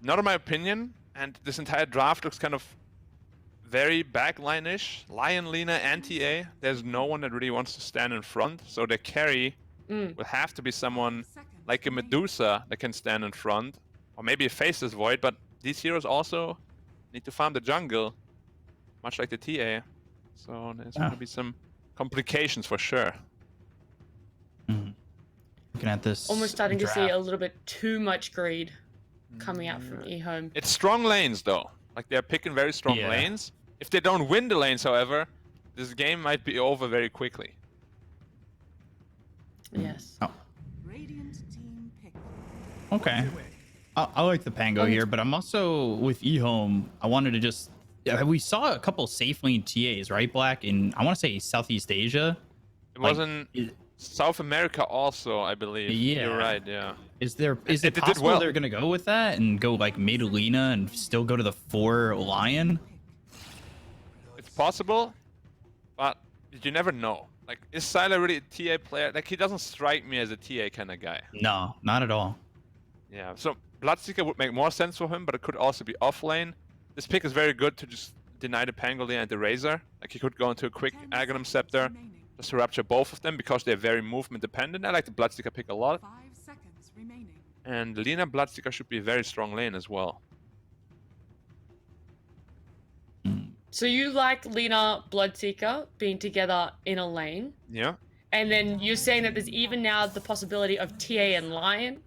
Not in my opinion, and this entire draft looks kind of very backline-ish. Lion, Lina, and TA. There's no one that really wants to stand in front, so their carry will have to be someone like a Medusa that can stand in front, or maybe a Faceless Void, but these heroes also need to farm the jungle, much like the TA. So there's going to be some complications for sure. Looking at this, almost starting draft. to see a little bit too much greed coming out from EHOME. It's strong lanes though. Like they're picking very strong lanes. If they don't win the lanes, however, this game might be over very quickly. Yes. Oh. Okay. I like the Pango here, but I'm also with EHOME. I wanted to just... we saw a couple safe lane TAs, right, Black? In, I want to say, Southeast Asia. It wasn't... South America also, I believe. Yeah. You're right, yeah. Is it possible they're going to go with that and go like mid Lina and still go to the 4 Lion? It's possible, but you never know. Like, is Sylar really a TA player? Like, he doesn't strike me as a TA kind of guy. No, not at all. Yeah, so Bloodseeker would make more sense for him, but it could also be off lane. This pick is very good to just deny the Pangolier and the Razor. Like, he could go into a quick Aghanim Scepter just to rapture both of them because they're very movement dependent. I like the Bloodseeker pick a lot. 5 seconds remaining. And Lina Bloodseeker should be a very strong lane as well. So you like Lina Bloodseeker being together in a lane? Yeah. And then you're saying that there's even now the possibility of TA and Lion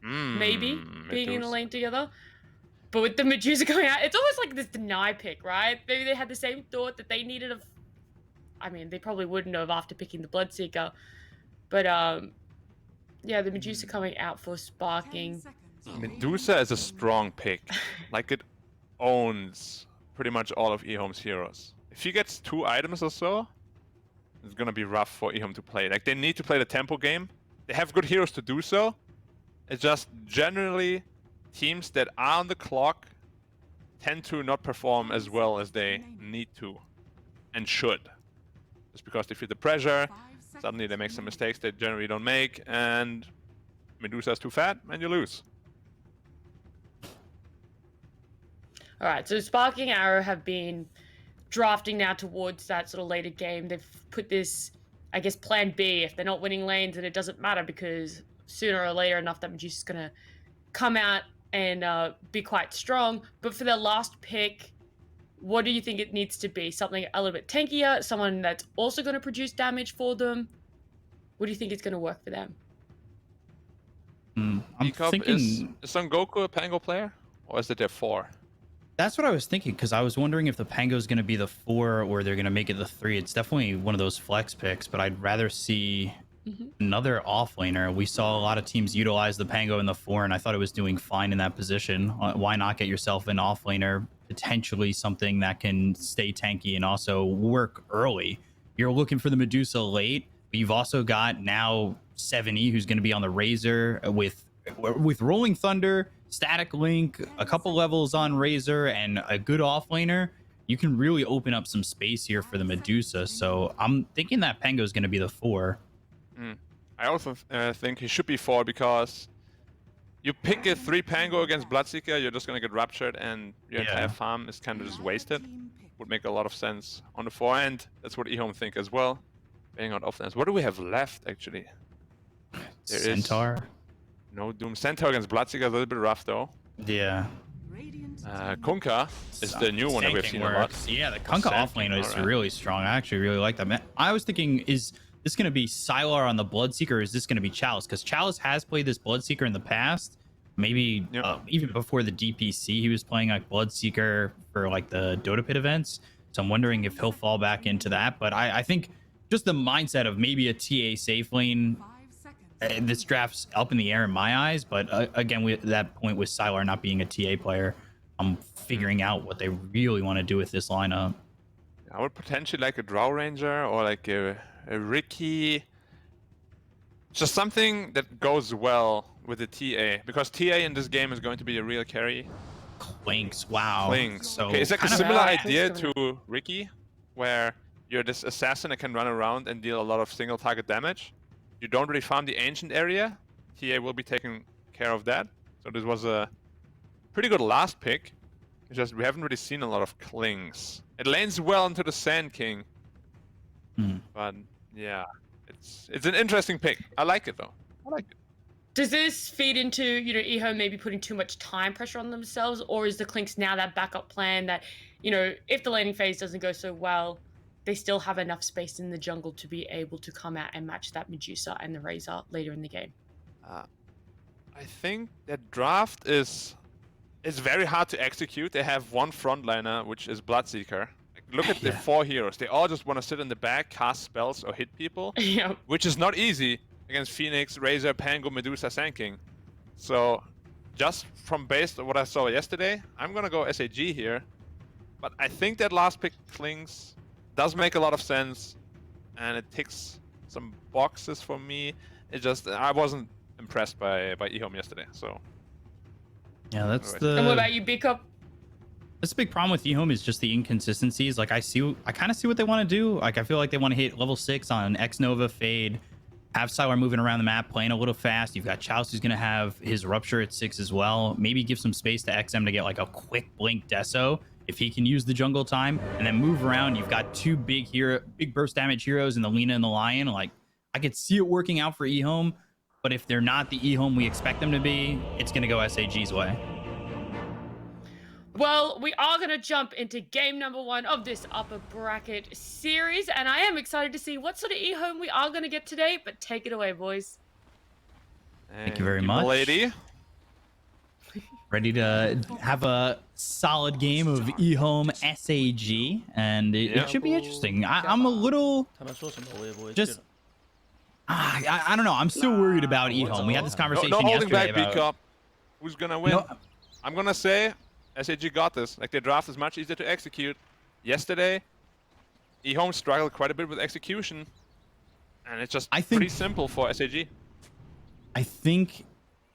maybe being in a lane together? But with the Medusa going out, it's almost like this deny pick, right? Maybe they had the same thought that they needed a... I mean, they probably wouldn't have after picking the Bloodseeker. But, yeah, the Medusa coming out for sparking. Medusa is a strong pick. Like, it owns pretty much all of EHOME's heroes. If he gets 2 items or so, it's gonna be rough for EHOME to play. Like, they need to play the tempo game. They have good heroes to do so. It's just generally teams that are on the clock tend to not perform as well as they need to and should. Just because they feel the pressure, suddenly they make some mistakes they generally don't make, and Medusa's too fat, and you lose. Alright, so Sparking Arrow have been drafting now towards that sort of later game. They've put this, I guess, plan B. If they're not winning lanes, then it doesn't matter because sooner or later enough that Medusa's going to come out and be quite strong. But for their last pick, what do you think it needs to be? Something a little bit tankier? Someone that's also going to produce damage for them? What do you think is going to work for them? I'm Bkop, thinking... Is Son Goku a Pango player? Or is it their 4? That's what I was thinking, because I was wondering if the Pango is going to be the 4 or they're going to make it the 3. It's definitely one of those flex picks, but I'd rather see another offlaner. We saw a lot of teams utilize the Pango in the 4, and I thought it was doing fine in that position. Why not get yourself an offlaner, potentially something that can stay tanky and also work early? You're looking for the Medusa late, but you've also got now 7E who's going to be on the Razor with Rolling Thunder, Static Link, a couple levels on Razor, and a good offlaner. You can really open up some space here for the Medusa. So I'm thinking that Pango is going to be the 4. I also think he should be 4 because you pick a 3 Pango against Bloodseeker, you're just going to get ruptured and your entire farm is kind of just wasted. Would make a lot of sense on the 4 end. That's what EHOME think as well. Bang out offense. What do we have left actually? There Centaur. No Doom. Centaur against Bloodseeker is a little bit rough though. Yeah. Kunkka is the new one that we've seen a lot. Yeah, the Kunkka offlane is really strong. I actually really like that. Man, I was thinking, is this going to be Sylar on the Bloodseeker, or is this going to be Chalice? Because Chalice has played this Bloodseeker in the past. Maybe even before the DPC, he was playing like Bloodseeker for like the Dota Pit events. So I'm wondering if he'll fall back into that. But I think just the mindset of maybe a TA safe lane, this draft's up in the air in my eyes. But again, with that point with Sylar not being a TA player, I'm figuring out what they really want to do with this lineup. I would potentially like a Drow Ranger or like a Ricky. Just something that goes well with the TA, because TA in this game is going to be a real carry. Clinks, wow. Clinks. So okay, it's like a kind of similar idea to Ricky, where you're this assassin that can run around and deal a lot of single target damage. You don't really farm the ancient area. TA will be taking care of that. So this was a pretty good last pick. It's just we haven't really seen a lot of Klings. It lanes well into the Sand King. But yeah, it's an interesting pick. I like it though. I like it. Does this feed into, EHOME maybe putting too much time pressure on themselves, or is the Clinks now that backup plan that, if the laning phase doesn't go so well, they still have enough space in the jungle to be able to come out and match that Medusa and the Razor later in the game? I think that draft is very hard to execute. They have one frontliner, which is Bloodseeker. Look at the 4 heroes. They all just want to sit in the back, cast spells, or hit people, which is not easy against Phoenix, Razor, Pango, Medusa, Sand King. So, just from based on what I saw yesterday, I'm gonna go SAG here. But I think that last pick Klings does make a lot of sense, and it ticks some boxes for me. It just I wasn't impressed by EHOME yesterday. So yeah, that's And what about you, Bkop? That's a big problem with EHOME is just the inconsistencies. Like I kind of see what they want to do. Like I feel like they want to hit level 6 on X Nova Fade, have Sylar moving around the map, playing a little fast. You've got Chouse who's gonna have his Rupture at 6 as well. Maybe give some space to XM to get like a quick blink Deso if he can use the jungle time, and then move around. You've got 2 big burst damage heroes in the Lina and the Lion. Like I could see it working out for EHOME, but if they're not the EHOME we expect them to be, it's gonna go SAG's way. Well, we are going to jump into game number 1 of this upper bracket series, and I am excited to see what sort of EHOME we are going to get today, but take it away, boys. Thank you very much. Lady. Ready to have a solid game of EHOME SAG, and it should be interesting. I'm a little just... I don't know. I'm still worried about EHOME. We had this conversation no holding yesterday back, about... Bkop. Who's going to win? No. I'm going to say SAG got this. Like, their draft is much easier to execute. Yesterday, EHOME struggled quite a bit with execution, and it's just pretty simple for SAG. I think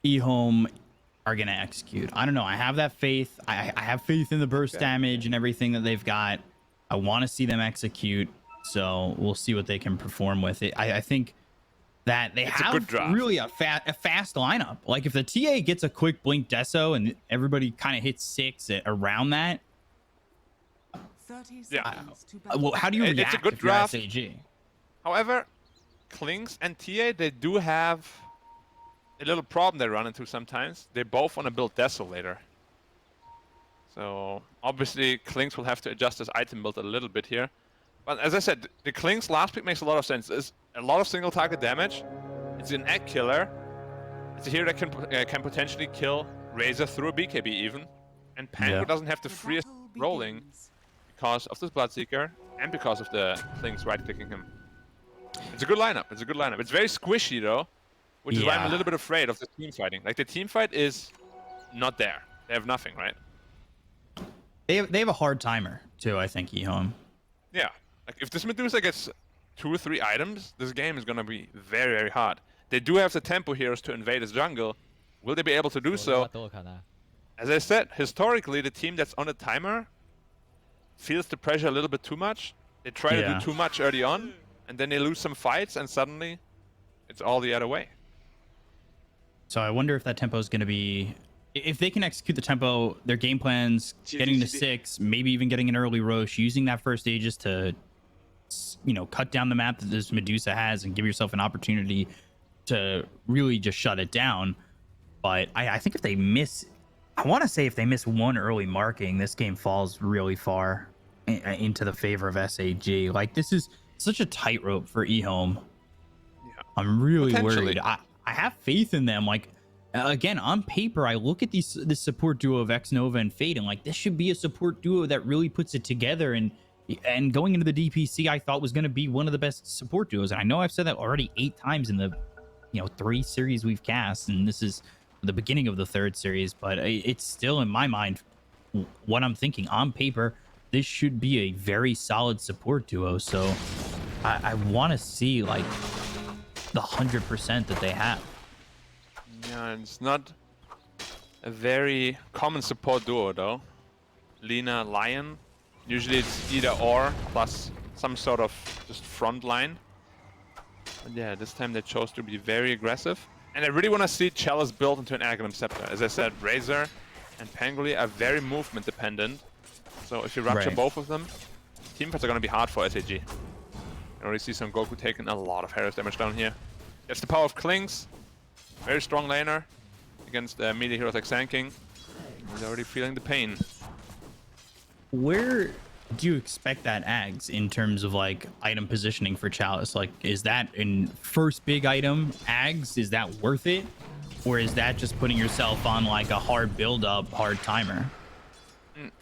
EHOME are going to execute. I don't know. I have that faith. I have faith in the burst damage and everything that they've got. I want to see them execute, so we'll see what they can perform with it. I think that they have really a fast lineup. Like if the TA gets a quick blink Deso and everybody kind of hits 6 around that. Well, how do you react it's a good if you're draft. SAG? However, Klings and TA, they do have a little problem they run into sometimes. They both want to build Deso later. So obviously Klings will have to adjust his item build a little bit here. But as I said, the Klings last pick makes a lot of sense. It's a lot of single target damage. It's an egg killer. It's a hero that can potentially kill Razor through a BKB even. And Pango doesn't have the freest rolling because of this Bloodseeker and because of the Klings right-clicking him. It's a good lineup. It's a good lineup. It's very squishy though, which is why I'm a little bit afraid of the team fighting. Like the team fight is not there. They have nothing, right? They have a hard timer too, I think, EHOME. Yeah. Like if this Medusa gets 2 or 3 items, this game is gonna be very, very hard. They do have the tempo heroes to invade his jungle. Will they be able to do so? As I said, historically, the team that's on a timer feels the pressure a little bit too much. They try to do too much early on, and then they lose some fights, and suddenly it's all the other way. So I wonder if that tempo is going to be... If they can execute the tempo, their game plans, getting to 6, maybe even getting an early Roche, using that first Aegis to, cut down the map that this Medusa has and give yourself an opportunity to really just shut it down. But I think if they miss... I want to say if they miss one early marking, this game falls really far into the favor of SAG. Like, this is such a tightrope for EHOME. Yeah. I'm really worried. I have faith in them. Like, again, on paper, I look at this support duo of X Nova and Fade, and like, this should be a support duo that really puts it together. And going into the DPC, I thought was going to be one of the best support duos. And I know I've said that already 8 times in the 3 series we've cast, and this is the beginning of the 3rd series, but it's still in my mind what I'm thinking. On paper, this should be a very solid support duo. So I want to see like the 100% that they have. Yeah, it's not a very common support duo though. Lina, Lion. Usually it's either or plus some sort of just front line. But yeah, this time they chose to be very aggressive. And I really want to see Chalice built into an Aghanim Scepter. As I said, Razor and Pangoli are very movement dependent. So if you rupture Right. both of them, teamfights are going to be hard for SAG. You already see Son Goku taking a lot of Harris damage down here. That's the power of Klings. Very strong laner against melee heroes like Sand King. He's already feeling the pain. Where do you expect that Ags in terms of like item positioning for Chalice? Like, is that in first big item Ags? Is that worth it? Or is that just putting yourself on like a hard build up, hard timer?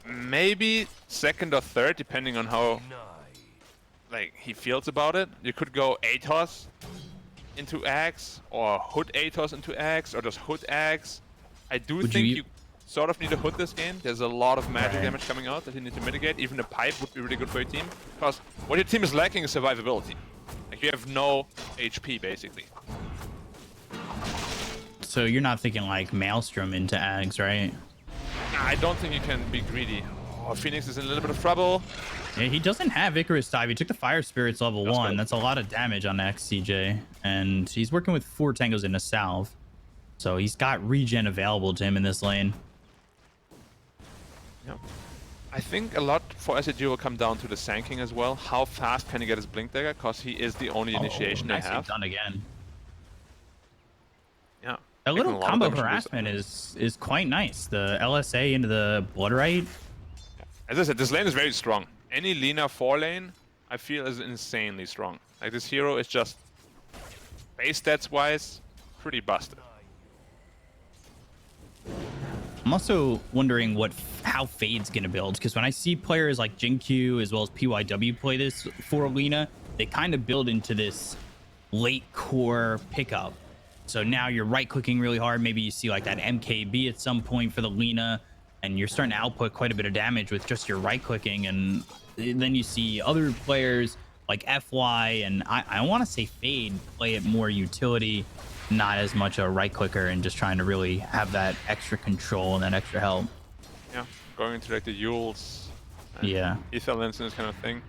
Maybe second or third, depending on how like he feels about it. You could go Atos into Ags, or Hood Atos into Ags, or just Hood Ags. I do Would think you- you sort of need to Hood this game. There's a lot of magic Right. damage coming out that you need to mitigate. Even a pipe would be really good for your team, because what your team is lacking is survivability. Like, you have no HP basically. So you're not thinking like Maelstrom into Ags, right? I don't think you can be greedy. Oh, Phoenix is in a little bit of trouble. Yeah, he doesn't have Icarus dive. He took the Fire Spirits level That's 1. good. That's a lot of damage on XCJ. And he's working with 4 tangos in a salve. So he's got regen available to him in this lane. Yeah. I think a lot for SAG will come down to the Sand King as well. How fast can he get his Blink Dagger? Because he is the only initiation they nicely have. done again. Yeah. That Taking little a lot of combo damage from this- harassment is quite nice. The LSA into the Bloodright. As I said, this lane is very strong. Any Lina 4 lane, I feel, is insanely strong. Like, this hero is just, base stats wise, pretty busted. I'm also wondering how Fade's gonna build, because when I see players like JinQ as well as PYW play this for Lina, they kind of build into this late core pickup. So now you're right clicking really hard. Maybe you see like that MKB at some point for the Lina, and you're starting to output quite a bit of damage with just your right clicking. And then you see other players like FY and I want to say Fade play it more utility, not as much a right clicker, and just trying to really have that extra control and that extra help. Yeah, going into like the Yules, and Yeah. Ether Lens and this kind of thing.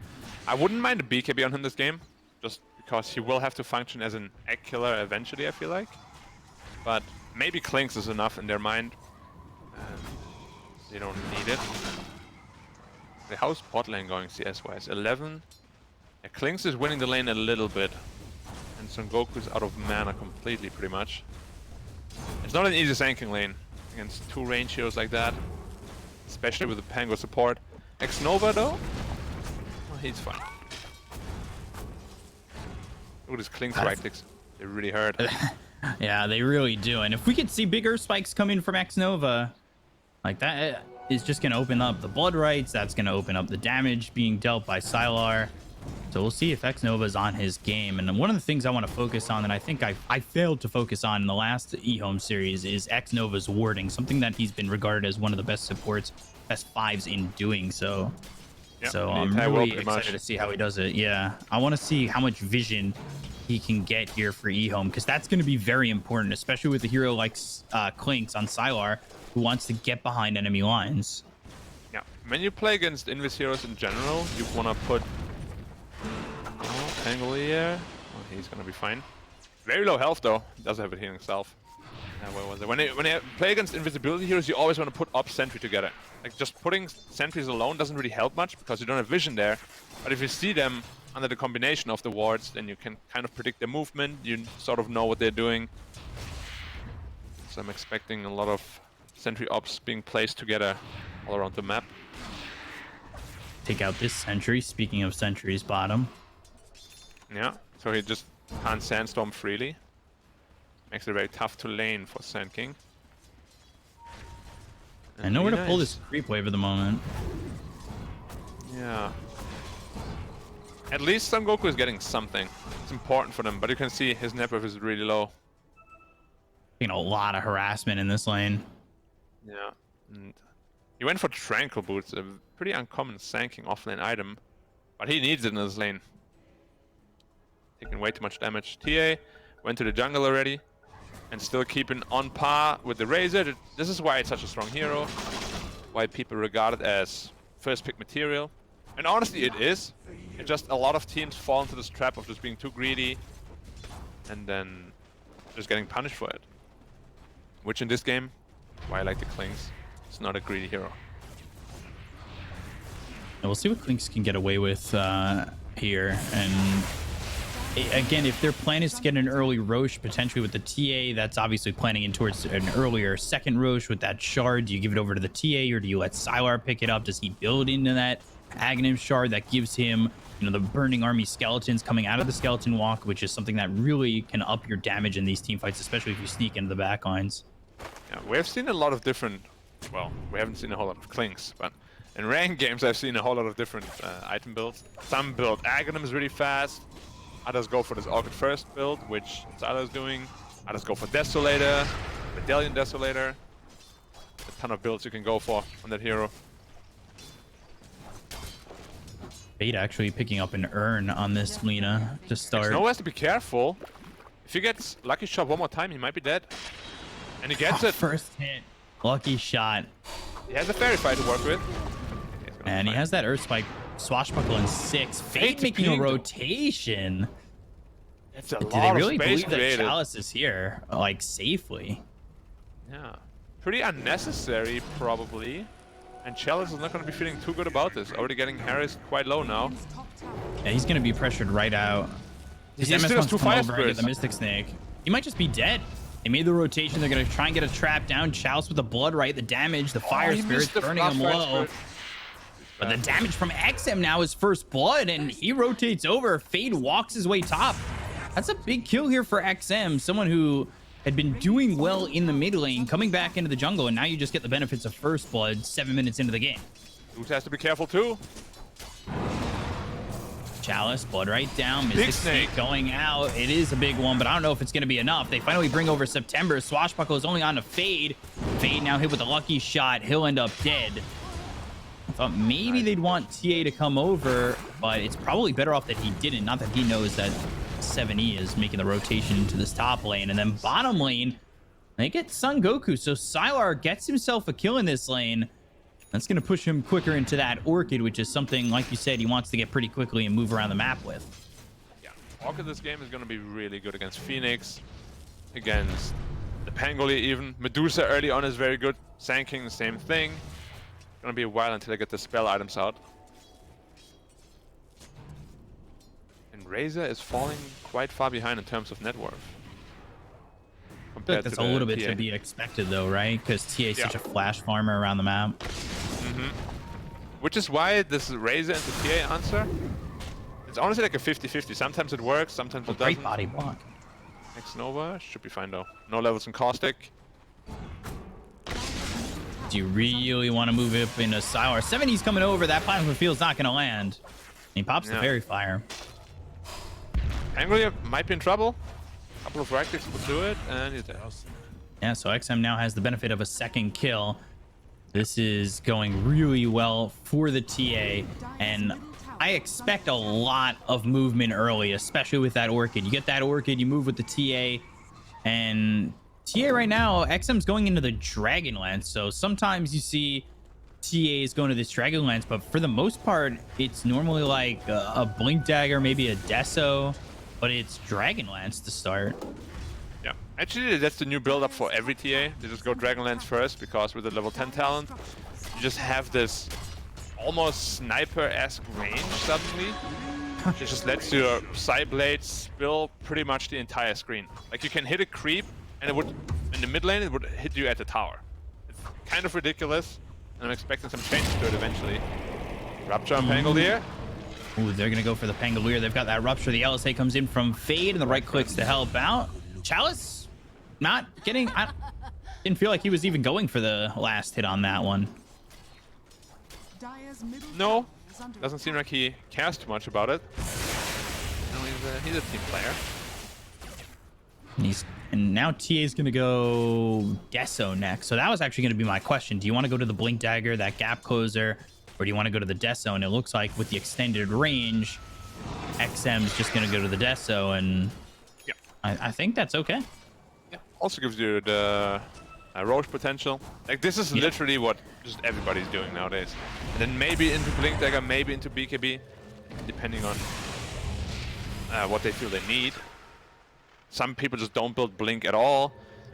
I wouldn't mind a BKB on him this game, just because he will have to function as an egg killer eventually, I feel like. But maybe Klings is enough in their mind. They don't need it. The how's bot lane going CS-wise? 11. Yeah, Klings is winning the lane a little bit. And Son Goku is out of mana completely, pretty much. It's not an easy Sanking lane against 2 range heroes like that. Especially with the Pango support. X-Nova though? Well, he's fine. Look at his Klings right clicks. They really hurt. Yeah, they really do. And if we could see bigger spikes coming from X-Nova, like that is just going to open up the blood rights. That's going to open up the damage being dealt by Sylar. So we'll see if X-Nova is on his game. And one of the things I want to focus on, and I think I failed to focus on in the last EHOME series, is X-Nova's warding, something that he's been regarded as one of the best supports, best 5s in doing so. Yep, So the I'm entire world really pretty excited much. to see how he does it. Yeah, I want to see how much vision he can get here for EHOME, because that's going to be very important, especially with a hero like Clinks on Sylar, who wants to get behind enemy lines. Yeah, when you play against Invis heroes in general, you want to put Angle here. Oh, he's gonna be fine. Very low health though. He does have a healing self. Where was it? When you play against invisibility heroes, you always want to put up sentry together. Like, just putting sentries alone doesn't really help much because you don't have vision there. But if you see them under the combination of the wards, then you can kind of predict their movement. You sort of know what they're doing. So I'm expecting a lot of sentry ops being placed together all around the map. Take out this sentry. Speaking of sentries, bottom. Yeah, so he just can't sandstorm freely. Makes it very tough to lane for Sand King. I know where to pull Nice. this creep wave at the moment. Yeah. At least Son Goku is getting something. It's important for them, but you can see his net worth is really low. You know, a lot of harassment in this lane. Yeah. And he went for Tranquil Boots, a pretty uncommon Sand King offlane item, but he needs it in this lane. Taking way too much damage. TA went to the jungle already, and still keeping on par with the Razor. This is why it's such a strong hero, why people regard it as first pick material. And honestly, it is. It's just a lot of teams fall into this trap of just being too greedy, and then just getting punished for it. Which in this game, why I like the Klings. It's not a greedy hero. And we'll see what Klinks can get away with here. And again, if their plan is to get an early Roche, potentially with the TA, that's obviously planning in towards an earlier second Roche with that shard. Do you give it over to the TA, or do you let Sylar pick it up? Does he build into that Aghanim shard that gives him, you know, the burning army skeletons coming out of the skeleton walk, which is something that really can up your damage in these team fights, especially if you sneak into the back lines. Yeah, we have seen a lot of different, well, we haven't seen a whole lot of Klinks, but in ranked games I've seen a whole lot of different item builds. Some build Aghanims really fast, others go for this Orchid First build, which Sylar is doing, others go for Desolator, Medallion Desolator. A ton of builds you can go for on that hero. Fade actually picking up an urn on this Lina to start. Snow has to be careful. If he gets Lucky Shot one more time, he might be dead. And he gets it. First hit. Lucky shot. He has a Fairy Fire to work with. And he has that Earth Spike Swashbuckle in 6. Fade making a rotation. It's a Do lot they of really space believe that created. Chalice is here, like, safely? Yeah. Pretty unnecessary, probably. And Chalice is not going to be feeling too good about this. Already getting harassed quite low now. Yeah, he's going to be pressured right out. He His MS still has wants two to come Fire over and get Spirits. the Mystic Snake. He might just be dead. They made the rotation. They're going to try and get a trap down. Chalice with the blood right, the damage, the Fire he Spirits missed the burning him Fire low. Spirit. But the damage from XM now is first blood, and he rotates over. Fade walks his way top. That's a big kill here for XM, someone who had been doing well in the mid lane, coming back into the jungle, and now you just get the benefits of first blood 7 minutes into the game. Dude has to be careful too. Chalice, blood right down. Mystic Big snake going out. It is a big one, but I don't know if it's going to be enough. They finally bring over September. Swashbuckle is only on to Fade. Fade now hit with a lucky shot. He'll end up dead. I thought maybe they'd want TA to come over, but it's probably better off that he didn't. Not that he knows that 7E is making the rotation into this top lane. And then bottom lane, they get Son Goku. So Sylar gets himself a kill in this lane. That's going to push him quicker into that Orchid, which is something, like you said, he wants to get pretty quickly and move around the map with. Yeah, Orchid this game is going to be really good against Phoenix, against the Pangolier even. Medusa early on is very good. Sand King, the same thing. Gonna be a while until I get the spell items out. And Razor is falling quite far behind in terms of net worth. I feel like that's a little bit TA. to be expected, though, right? Because TA is such a flash farmer around the map. Which is why this Razor into TA answer, it's honestly like a 50-50. Sometimes it works, sometimes it Great doesn't. body block. Next Nova should be fine though. No levels in Caustic. Do you really want to move up into Sylar? 70's coming over. That Plasma Field's not going to land. And he pops the Fairy Fire. Pangolier might be in trouble. Couple of reactives will do it, and he's dead. Yeah, so XM now has the benefit of a second kill. This is going really well for the TA, and I expect a lot of movement early, especially with that Orchid. You get that Orchid, you move with the TA, and TA right now, XM's going into the Dragonlance, so sometimes you see TAs going to this Dragonlance, but for the most part, it's normally like a Blink Dagger, maybe a Deso, but it's Dragonlance to start. Yeah, actually that's the new build-up for every TA. They just go Dragonlance first, because with the level 10 talent, you just have this almost sniper-esque range suddenly. It just lets your Psyblade spill pretty much the entire screen. Like you can hit a creep, and it would, in the mid lane, it would hit you at the tower. It's kind of ridiculous, and I'm expecting some changes to it eventually. Rupture on Pangolier. Ooh, they're gonna go for the Pangolier. They've got that Rupture. The LSA comes in from Fade, and the right clicks to help out. Chalice, not getting... I didn't feel like he was even going for the last hit on that one. No, doesn't seem like he cares too much about it. No, he's a team player. And now TA's gonna go Deso next. So that was actually gonna be my question. Do you want to go to the Blink Dagger, that gap closer, or do you want to go to the Deso? And it looks like with the extended range, XM's just gonna go to the Deso, and Yeah. I think that's okay. Yeah. Also gives you the Roche potential. Like this is literally what just everybody's doing nowadays. And then maybe into Blink Dagger, maybe into BKB, depending on what they feel they need. Some people just don't build Blink at all,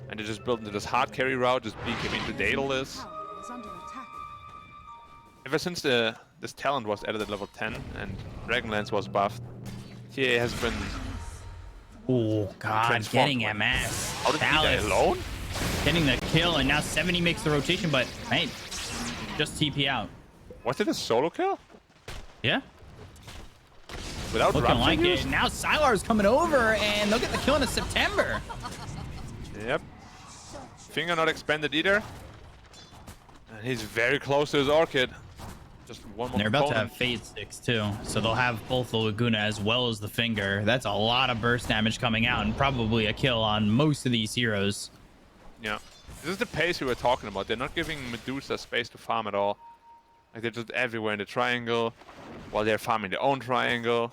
and they just build into this hard carry route, just BKB into Daedalus. Ever since this talent was added at level 10 and Dragonlance was buffed, TA has been Oh God, transformed. getting MS. How did he die Chalice alone? getting the kill, and now 70 makes the rotation, but hey, just TP out. Was it a solo kill? Yeah, Without looking Rupture like use? it. Now Sylar's coming over, and they'll get the kill in September. Yep. Finger not expanded either. And he's very close to his Orchid. Just one more They're about to component. have Fade Sticks too, so they'll have both the Laguna as well as the Finger. That's a lot of burst damage coming out, and probably a kill on most of these heroes. Yeah. This is the pace we were talking about. They're not giving Medusa space to farm at all. Like, they're just everywhere in the triangle while they're farming their own triangle.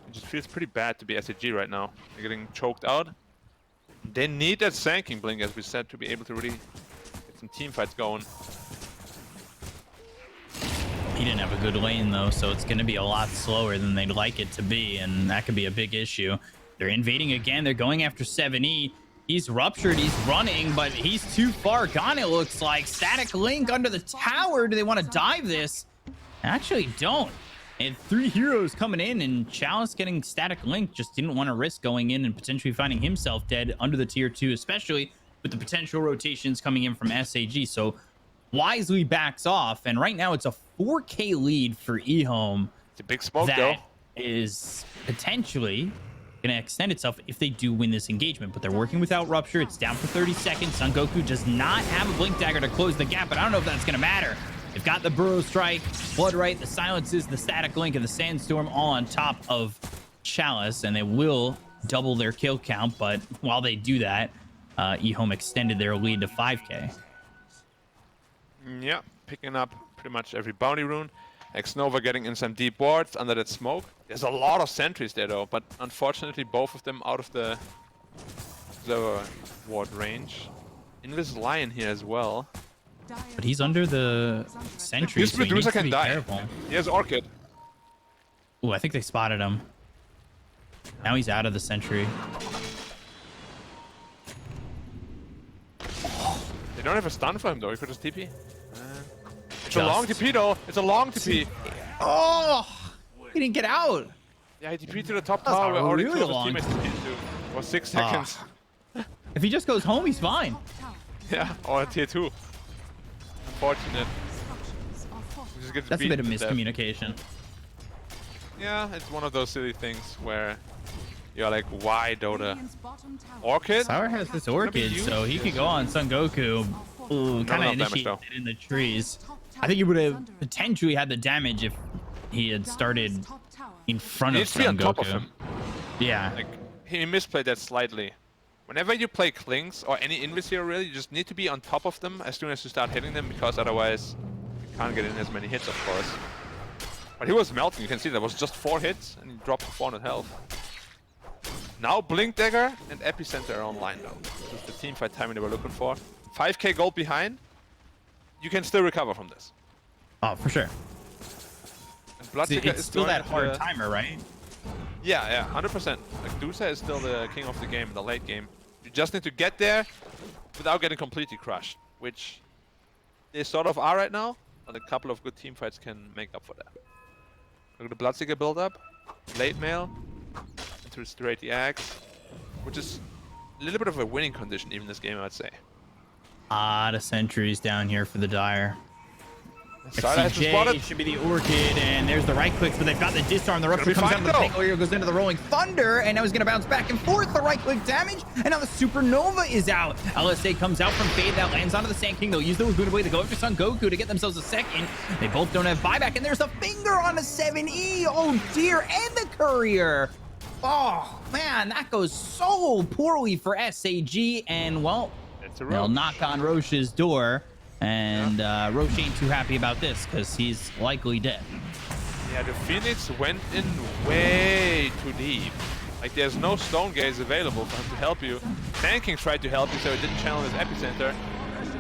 It just feels pretty bad to be SAG right now. They're getting choked out. They need that Sanking Blink, as we said, to be able to really get some team fights going. He didn't have a good lane though, so it's going to be a lot slower than they'd like it to be, and that could be a big issue. They're invading again. They're going after 7E. He's ruptured. He's running, but he's too far gone, it looks like. Static Link under the tower. Do they want to dive this? Actually don't. And 3 heroes coming in, and Chalice getting Static Link just didn't want to risk going in and potentially finding himself dead under the tier 2, especially with the potential rotations coming in from SAG. So wisely backs off, and right now it's a 4K lead for EHOME. It's a big smoke, That though. is potentially going to extend itself if they do win this engagement, but they're working without Rupture. It's down for 30 seconds. Son Goku does not have a Blink Dagger to close the gap, but I don't know if that's going to matter. They've got the Burrow Strike, Bloodright, the Silences, the Static Link, and the Sandstorm all on top of Chalice, and they will double their kill count, but while they do that, EHOME extended their lead to 5K. Yeah, picking up pretty much every bounty rune. X-Nova getting in some deep wards under that smoke. There's a lot of sentries there though, but unfortunately both of them out of the ward range. Invis Lion here as well. But he's under the sentry, This so he needs Medusa to can be die. careful. He has Orchid. Ooh, I think they spotted him. Now he's out of the sentry. They don't have a stun for him though, he could just TP. It's a Just. long TP though, it's a long TP. Oh, he didn't get out. Yeah, he TP to the top That's tower a where already really two of his long teammates TP to. Was 6 seconds. If he just goes home, he's fine. Yeah, or tier 2. Unfortunate. He just gets That's a bit of beaten to death. miscommunication. Yeah, it's one of those silly things where you're like, why Dota? Orchid? Sour has this gonna be Orchid, so he used. could go on Son Goku. Ooh, kind of enough damage, initiated though. it in the trees. I think he would have potentially had the damage if he had started in front He of needs to be Son on top of Goku. him. Yeah. Like, he misplayed that slightly. Whenever you play Klings or any Invis hero really, you just need to be on top of them as soon as you start hitting them, because otherwise you can't get in as many hits, of course. But he was melting, you can see that was just 4 hits and he dropped to 400 health. Now Blink Dagger and Epicenter are online though. This is the teamfight timing they were looking for. 5k gold behind. You can still recover from this. Oh, for sure. And Bloodseeker It's is still going that hard into- timer, right? Yeah, 100%. Like, Dusa is still the king of the game in the late game. You just need to get there without getting completely crushed, which they sort of are right now, and a couple of good team fights can make up for that. Look at the Bloodseeker build up, late mail, into straight the axe, which is a little bit of a winning condition even in this game, I would say. Lot of sentries down here for the Dire. Sada has been CJ spotted. should be the Orchid, and there's the right clicks, but they've got the disarm. The rupture be comes fine, down to the though. Tangle here, goes into the Rolling Thunder, and now he's gonna bounce back and forth. The right click damage, and now the Supernova is out. LSA comes out from Fade, that lands onto the Sand King. They'll use the Laguna Blade to go after Son Goku to get themselves a second. They both don't have buyback, and there's a finger on the 7E. Oh dear, and the Courier. Oh man, that goes so poorly for SAG, and well, It's a they'll roach. knock on Roche's door. And Roche ain't too happy about this because he's likely dead. Yeah, the Phoenix went in way too deep. Like, there's no Stone Gaze available for him to help you. Sand King tried to help you, so he didn't channel his Epicenter.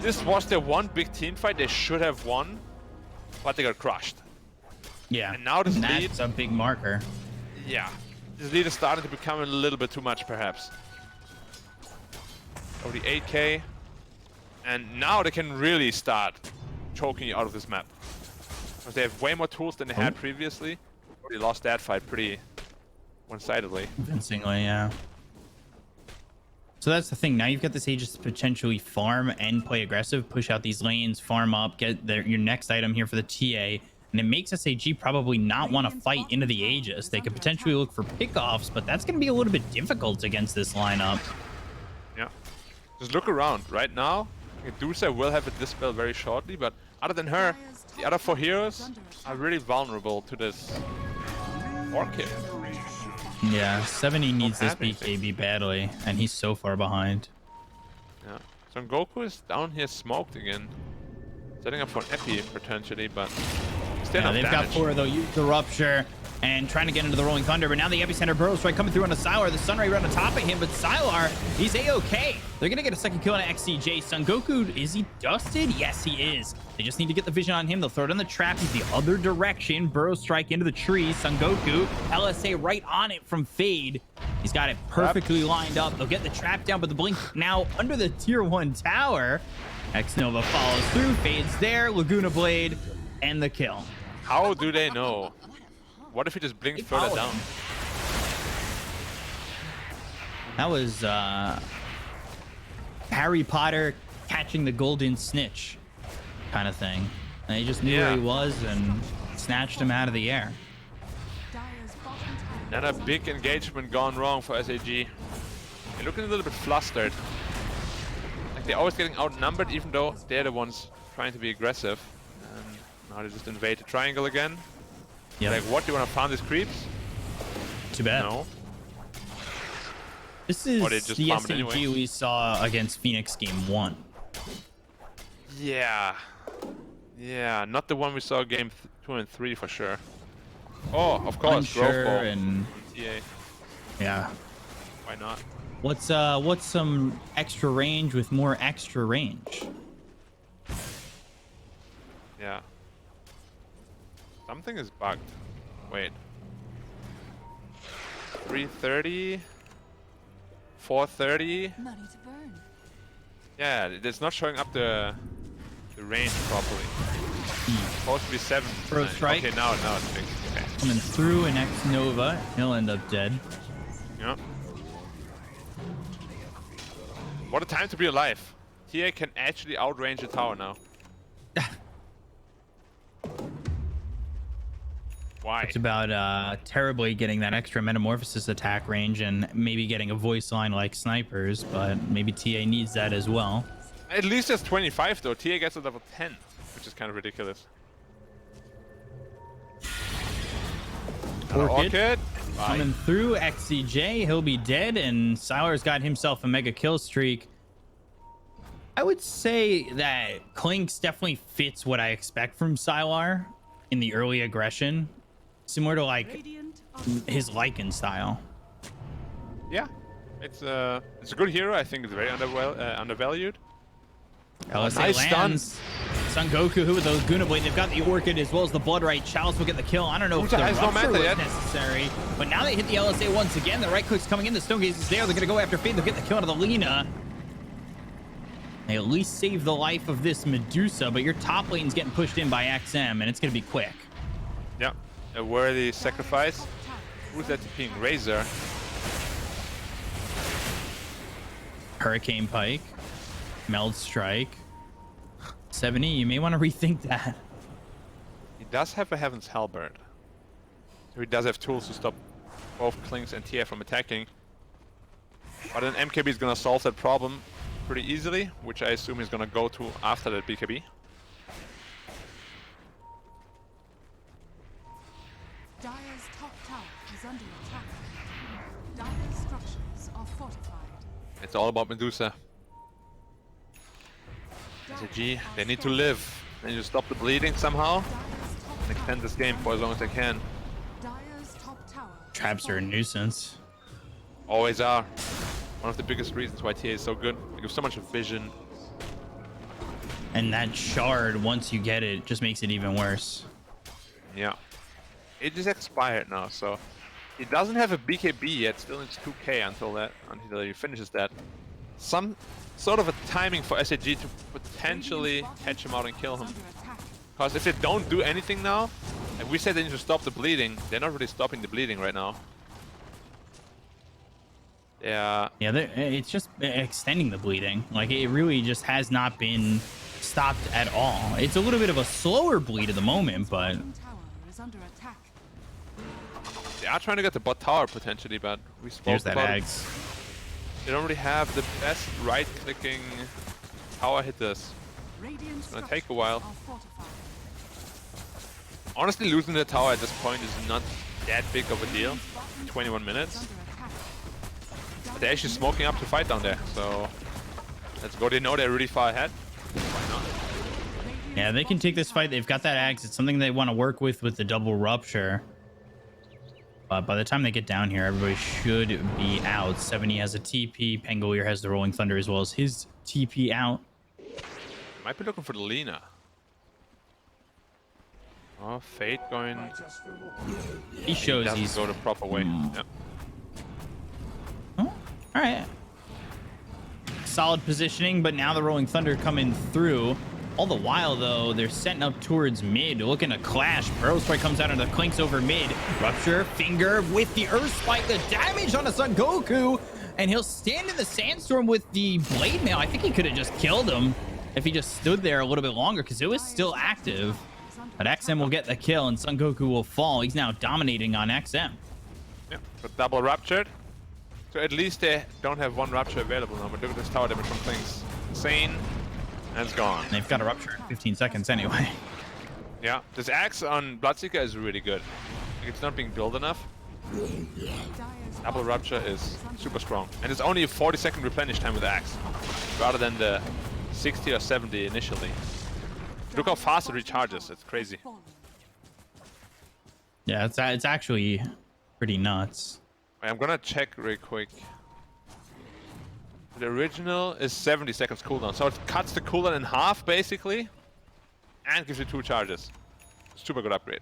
This was their one big team fight they should have won, but they got crushed. Yeah. And now this lead, That's a big marker. yeah, this lead is starting to become a little bit too much, perhaps. Over the 8k. And now they can really start choking you out of this map. Because they have way more tools than they had previously. They lost that fight pretty one-sidedly. Convincingly, yeah. So that's the thing. Now you've got this Aegis to potentially farm and play aggressive, push out these lanes, farm up, get your next item here for the TA. And it makes SAG probably not want to fight into the Aegis. They could potentially look for pickoffs, but that's going to be a little bit difficult against this lineup. Yeah. Just look around. Right now, Medusa will have a dispel very shortly, but other than her, the other 4 heroes are really vulnerable to this Orchid. Yeah, 70 needs this BKB badly, and he's so far behind. Yeah. Son Goku is down here smoked again. Setting up for an epi potentially, but still Yeah, enough they've damage. got 4 though. Use the Rupture and trying to get into the Rolling Thunder, but now the Epicenter Burrow Strike coming through on the Sylar. The Sunray right on top of him, but Sylar, he's A-okay. They're gonna get a second kill on XCJ. Son Goku, is he dusted? Yes, he is. They just need to get the vision on him. They'll throw it in the trap. He's the other direction. Burrow Strike into the tree. Son Goku, LSA right on it from Fade. He's got it perfectly lined up. They'll get the trap down, but the blink now under the tier 1 tower. X-Nova follows through, Fade's there, Laguna Blade, and the kill. How do they know? What if he just blinks further down? That was Harry Potter catching the golden snitch kind of thing. And he just knew where he was and snatched him out of the air. Then a big engagement gone wrong for SAG. They're looking a little bit flustered. Like they're always getting outnumbered, even though they're the ones trying to be aggressive. And now they just invade the triangle again. Yep. Like, what? Do you want to farm these creeps? Too bad. No. This is just the farm it SAG anyway. we saw against Phoenix game 1. Yeah. Yeah, not the one we saw game 2 and 3 for sure. Oh, of course, Unsure growth ball. and TA. yeah. Why not? What's some extra range with more extra range? Yeah. Something is bugged. Wait. 330? 430? Money to burn. Yeah, it's not showing up the range properly. Supposed to be 7. Burrow Strike. Okay, now it's fixed. Okay. Coming through an X-Nova. He'll end up dead. Yeah. What a time to be alive. TA can actually outrange the tower now. Why? It's about terribly getting that extra Metamorphosis attack range and maybe getting a voice line like snipers, but maybe TA needs that as well. At least it's 25 though. TA gets a level 10, which is kind of ridiculous. Orchid. Bye. Coming through XCJ, he'll be dead, and Sylar's got himself a mega kill streak. I would say that Clinks definitely fits what I expect from Sylar in the early aggression, similar to like his Lycan style. Yeah, it's a good hero. I think it's very undervalued. LSA nice lands. Son Goku, who with the Laguna Blade, they've got the Orchid as well as the Blood Right. Chalice will get the kill. I don't know if the has no Rupture mana was yet. necessary, but now they hit the LSA once again. The right click's coming in. The Stone Gaze is there. They're gonna go after Fade. They'll get the kill out of the Lina. They at least save the life of this Medusa, but your top lane's getting pushed in by XM, and it's gonna be quick. Yeah, a worthy sacrifice. Who's that being Razor? Hurricane Pike, Meld Strike. 70, you may want to rethink that. He does have a Heaven's Halberd. So he does have tools to stop both Clinks and TF from attacking. But then MKB is gonna solve that problem pretty easily, which I assume he's gonna go to after that BKB. Dire's top tower is under attack. Dire's structures are fortified. It's all about Medusa. SAG, they need to live. They need to stop the bleeding somehow and extend this game for as long as they can. Dire's top tower. Traps are a nuisance. Always are. One of the biggest reasons why TA is so good. They give so much vision. And that shard, once you get it, just makes it even worse. Yeah. It is expired now, so he doesn't have a BKB yet. Still needs 2k until he finishes that. Some sort of a timing for SAG to potentially catch him out and kill him. Under attack. Because if they don't do anything now, and we said they need to stop the bleeding, they're not really stopping the bleeding right now. Yeah. Yeah, it's just extending the bleeding. Like, it really just has not been stopped at all. It's a little bit of a slower bleed at the moment, but Tower is under attack. They are trying to get the bot tower potentially, but we spoke there's that about Ags. They don't really have the best right-clicking tower hitters. Radiant It's gonna take a while. structures are fortified. Honestly, losing the tower at this point is not that big of a deal. 21 minutes. Under attack. But they're actually smoking up to fight down there, so let's go. They know they're really far ahead. Why not? Yeah, they can take this fight. They've got that Axe. It's something they want to work with the double rupture. But by the time they get down here, everybody should be out. 70 has a TP. Pangolier has the Rolling Thunder as well as his TP out. Might be looking for the Lina. Oh, Fate going. He shows Doesn't he's... go the proper way. Yeah. Oh, all right. Solid positioning, but now the Rolling Thunder coming through. All the while, though, they're setting up towards mid, looking to clash. Burrow Strike comes out and the clinks over mid. Rupture, Finger with the Earth Spike, the damage on a Son Goku, and he'll stand in the Sandstorm with the Blade Mail. I think he could have just killed him if he just stood there a little bit longer, because it was still active. But XM will get the kill, and Son Goku will fall. He's now dominating on XM. Yeah, but double ruptured. So at least they don't have one rupture available now, but look at this tower damage from things. Insane. And it's gone. And they've got a rupture in 15 seconds anyway. Yeah, this axe on Bloodseeker is really good. Like, it's not being built enough. Double rupture is super strong. And it's only a 40-second replenish time with the axe, rather than the 60 or 70 initially. Look how fast it recharges. It's crazy. Yeah, it's actually pretty nuts. Wait, I'm gonna check real quick. The original is 70 seconds cooldown, so it cuts the cooldown in half basically, and gives you 2 charges. Super good upgrade.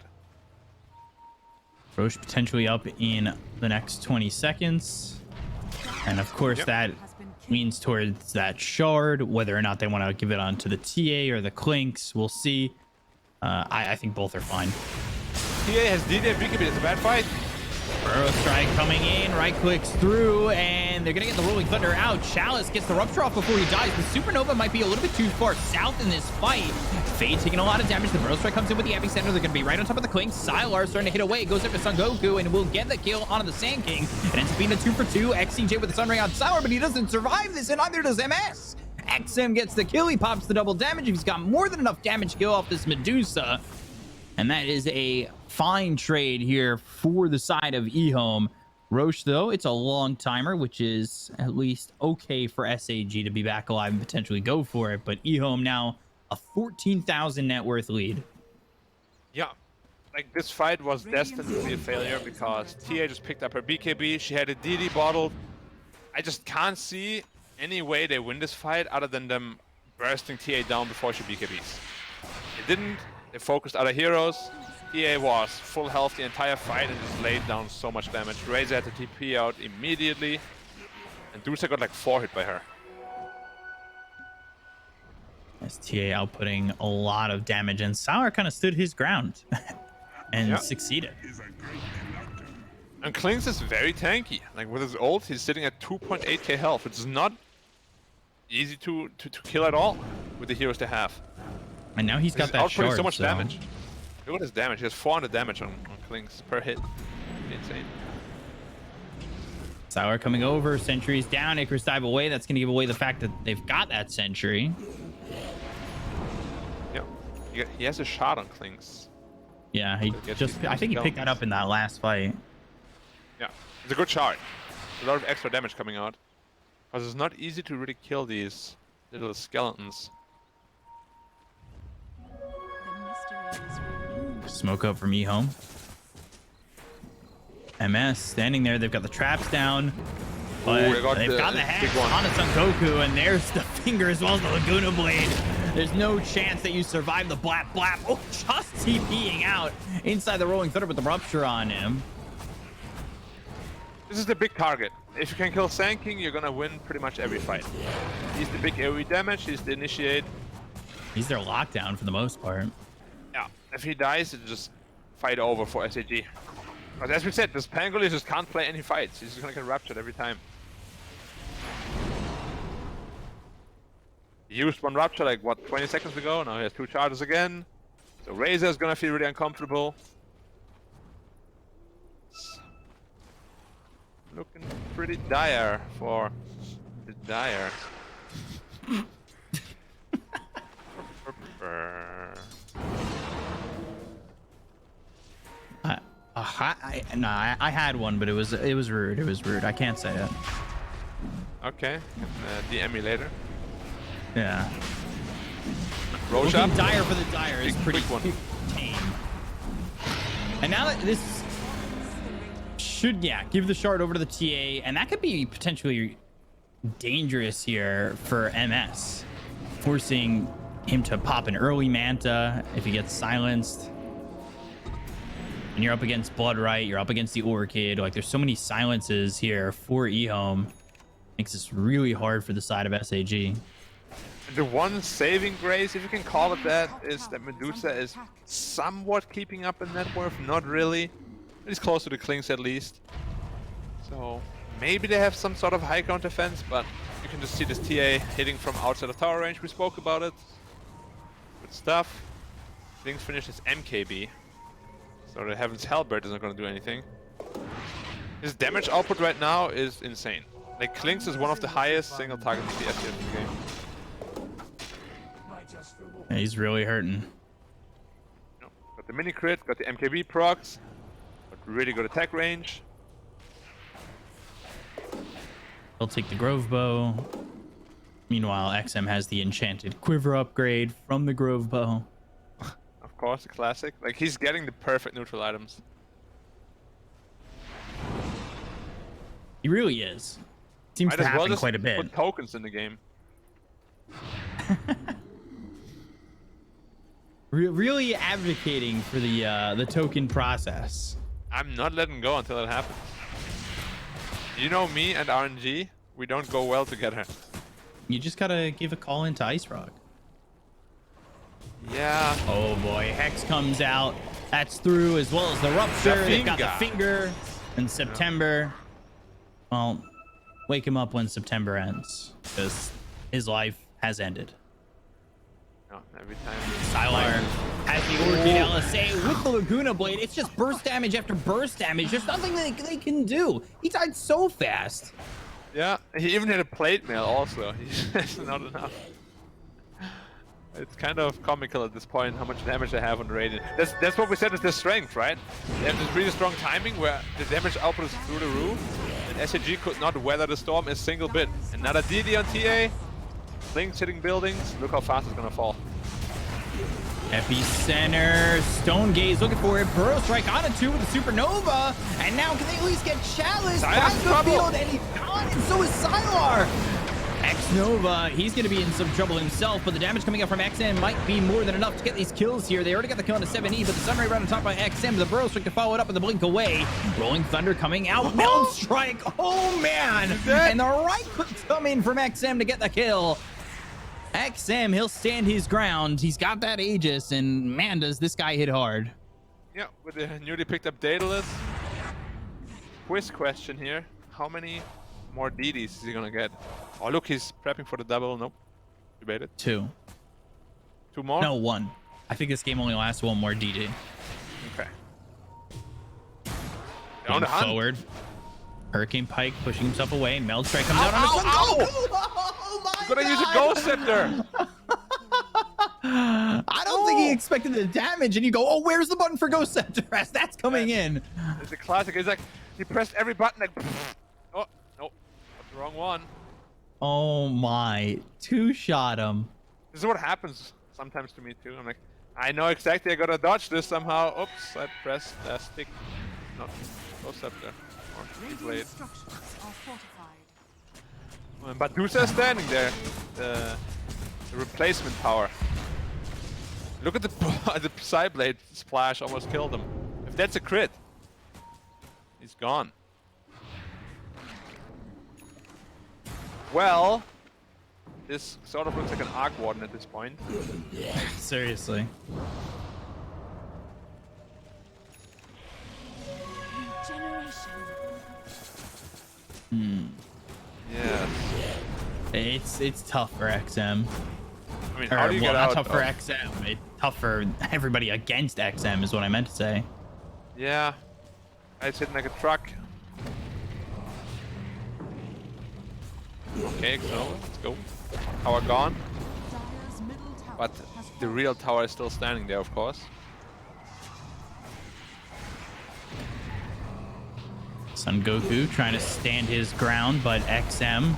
Roche potentially up in the next 20 secones. And of course, Yep. that leans towards that shard. Whether or not they want to give it on to the TA or the Clinks, we'll see. I think both are fine. TA has DD and Bkop. It's a bad fight. Burrow Strike coming in, right clicks through, and they're gonna get the Rolling Thunder out. Chalice gets the rupture off before he dies. The Supernova might be a little bit too far south in this fight. Fade taking a lot of damage. The Burrow Strike comes in with the epicenter. They're gonna be right on top of the Clink. Sylar starting to hit away. Goes up to Son Goku and will get the kill onto the Sand King. It ends up being a 2-for-2. XCJ with the Sun Ray on Sylar, but he doesn't survive this, and neither does MS. XM gets the kill. He pops the double damage. He's got more than enough damage kill off this Medusa. And that is a fine trade here for the side of EHOME. Roche, though, it's a long timer, which is at least okay for SAG to be back alive and potentially go for it. But EHOME now a 14,000 net worth lead. Yeah, like this fight was destined to be a failure because TA just picked up her BKB. She had a DD bottled. I just can't see any way they win this fight other than them bursting TA down before she BKBs. They didn't. They focused other heroes. TA was full health the entire fight and just laid down so much damage. Razor had the TP out immediately. And Dusa got like 4 hit by her. As TA outputting a lot of damage, and Sour kind of stood his ground and succeeded. And Klings is very tanky. Like with his ult, he's sitting at 2.8k health, which is not easy to kill at all with the heroes they have. And now he's got He's that outputting shard, so much damage. Look at his damage. He has 400 damage on Klings per hit. Insane. Sour coming over, sentries down, Icarus dive away. That's going to give away the fact that they've got that sentry. Yep. He has a shot on Klings. Yeah, he just, I think he picked that up in that last fight. Yeah, it's a good shot. A lot of extra damage coming out. Because it's not easy to really kill these little skeletons. Smoke up from EHOME. MS standing there. They've got the traps down. But they've got the hex on Son Goku, and there's the finger as well as the Laguna Blade. There's no chance that you survive the blap blap. Oh, just TPing out inside the Rolling Thunder with the rupture on him. This is the big target. If you can kill Sand King, you're gonna win pretty much every fight. He's the big AoE damage, he's the initiate. He's their lockdown for the most part. If he dies, it's just fight over for SAG. But as we said, this Pangolier just can't play any fights. He's just gonna get raptured every time. He used one rapture like what 20 seconds ago. Now he has 2 charges again. So Razor is gonna feel really uncomfortable. It's looking pretty dire for the dire. I had one, but it was rude. It was rude. I can't say it. Okay, DM me later. Yeah. Rosh Looking up. dire for the dire is Big- pretty quick one. tame. And now that this should, give the shard over to the TA, and that could be potentially dangerous here for MS, forcing him to pop an early Manta if he gets silenced. And you're up against Bloodright, you're up against the Orchid. Like, there's so many silences here for EHOME. Makes this really hard for the side of SAG. The one saving grace, if you can call it that, is that Medusa is somewhat keeping up in net worth. Not really. He's close to the Klings at least. So maybe they have some sort of high ground defense, but you can just see this TA hitting from outside of tower range. We spoke about it. Good stuff. Klings finishes MKB. So the Heaven's Halberd is not going to do anything. His damage output right now is insane. Like, Klings is one of the highest single target DPS in the game. Yeah, he's really hurting. Got the mini crit, got the MKB procs, got really good attack range. He'll take the Grove Bow. Meanwhile, XM has the enchanted quiver upgrade from the Grove Bow. Of course, the classic. Like, he's getting the perfect neutral items. He really is. Seems Might to as well happen just quite a bit. put tokens in the game. Really advocating for the token process. I'm not letting go until it happens. You know me and RNG, we don't go well together. You just gotta give a call into Ice Rock. Yeah. Oh boy, Hex comes out. That's through, as well as the Rupture. They've got the Zafinga. Finger in September. Well, wake him up when September ends, because his life has ended. No, every time. Sylar has the Orchid LSA with the Laguna Blade. It's just burst damage after burst damage. There's nothing they can do. He died so fast. Yeah, he even had a plate mail also. He's not enough. It's kind of comical at this point how much damage they have on the Radiant. That's what we said is their strength, right? They have this really strong timing where the damage output is through the roof, and SAG could not weather the storm a single bit. Another DD on TA. Links hitting buildings. Look how fast it's gonna fall. Epicenter, Stone Gaze looking for it. Burrow Strike on a 2 with the Supernova. And now can they at least get Chalice Sylar's by the trouble. field? And he's gone, and so is Sylar. X-Nova, he's going to be in some trouble himself, but the damage coming out from XM might be more than enough to get these kills here. They already got the kill on a 7E, but the Sunray right on top by XM. The Burrow Strike to follow it up with the Blink Away. Rolling Thunder coming out. Meld Strike. Oh, man. And the right click come in from XM to get the kill. XM, he'll stand his ground. He's got that Aegis, and man, does this guy hit hard. Yeah, with the newly picked up Daedalus. Quiz question here. How many more DDs is he gonna get? Oh, look, he's prepping for the double. Nope. Debated. 2. 2 more? No, 1. I think this game only lasts 1 more DD. Okay. Down Going the hunt. forward. Hurricane Pike pushing himself away. Meld Strike comes out on his Oh my Gonna use a Ghost Scepter. I don't think he expected the damage, and you go, oh, where's the button for Ghost Scepter as that's coming in? It's a classic. It's like he pressed every button. Like, oh nope, that's the wrong one. Oh my, 2-shot him. This is what happens sometimes to me too. I'm like, I know exactly I gotta dodge this somehow. Oops, I pressed stick. Not Ghost Scepter. Or Radiant blade. structures are fortified. But Dusa is standing there. The replacement power. Look at the the Psyblade splash almost killed him. If that's a crit, he's gone. Well, this sort of looks like an Arc Warden at this point. Seriously. Yeah. It's tough for XM. I mean, Or, how do you well, get not out? tough for XM. It's tough for everybody against XM is what I meant to say. Yeah. It's hitting like a truck. Okay, so let's go. Tower gone. Dire's middle tower But has the fallen. real tower is still standing there, of course. Son Goku trying to stand his ground, but XM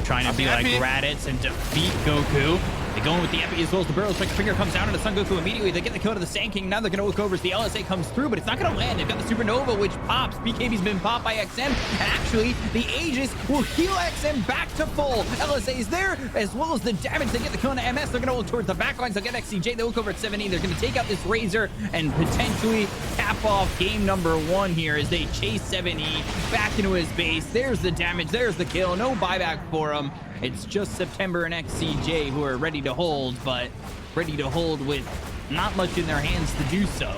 trying to Up be the like Epi. Raditz and defeat Goku. They're going with the Epi as well as the Burrow. Striker finger comes down on the Son Goku immediately. They get the kill to the Sand King. Now they're going to look over as the LSA comes through, but it's not going to land. They've got the Supernova, which pops. BKB's been popped by XM. And actually, the Aegis will heal XM back to full. LSA is there, as well as the damage. They get the kill on the MS. They're going to look towards the backlines. They'll get XCJ. They look over at 70. They're going to take out this Razor and potentially cap off game number 1 here as they chase 7E back into his base. There's the damage. There's the kill. No buyback for him. It's just September and XCJ who are ready to hold, but ready to hold with not much in their hands to do so.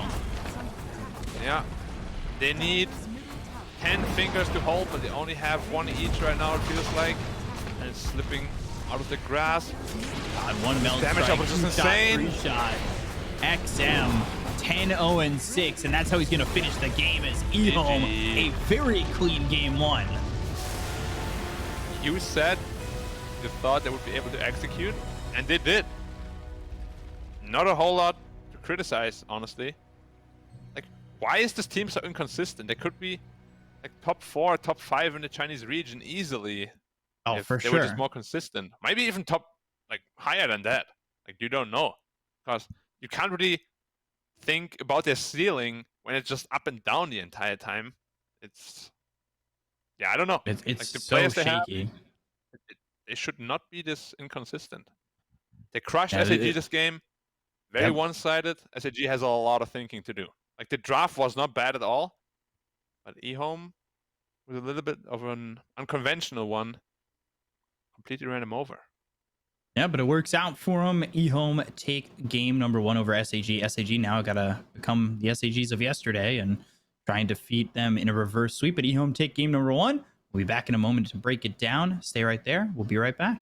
Yeah. They need 10 fingers to hold, but they only have 1 each right now, it feels like. And it's slipping out of the grasp. God, 1 melt Damage strike, up is just 2 shot, insane. 3 shot. XM 10-0-6, and that's how he's going to finish the game as EHOME. GG. A very clean game 1. You said you thought they would be able to execute, and they did. Not a whole lot to criticize, honestly. Like, why is this team so inconsistent? They could be like top 4, top 5 in the Chinese region easily. Oh, if for they sure. were just more consistent. Maybe even top, like, higher than that. Like, you don't know. Because you can't really think about their ceiling when it's just up and down the entire time. It's... Yeah, I don't know. It's like, the so players they have, shaky. they should not be this inconsistent. They crushed Yeah, SAG this game. Very Yep. one-sided. SAG has a lot of thinking to do. Like, the draft was not bad at all. But EHOME was a little bit of an unconventional one. Completely ran him over. Yeah, but it works out for him. EHOME take game number 1 over SAG. SAG now got to become the SAGs of yesterday and try and defeat them in a reverse sweep. But EHOME take game number 1. We'll be back in a moment to break it down. Stay right there. We'll be right back.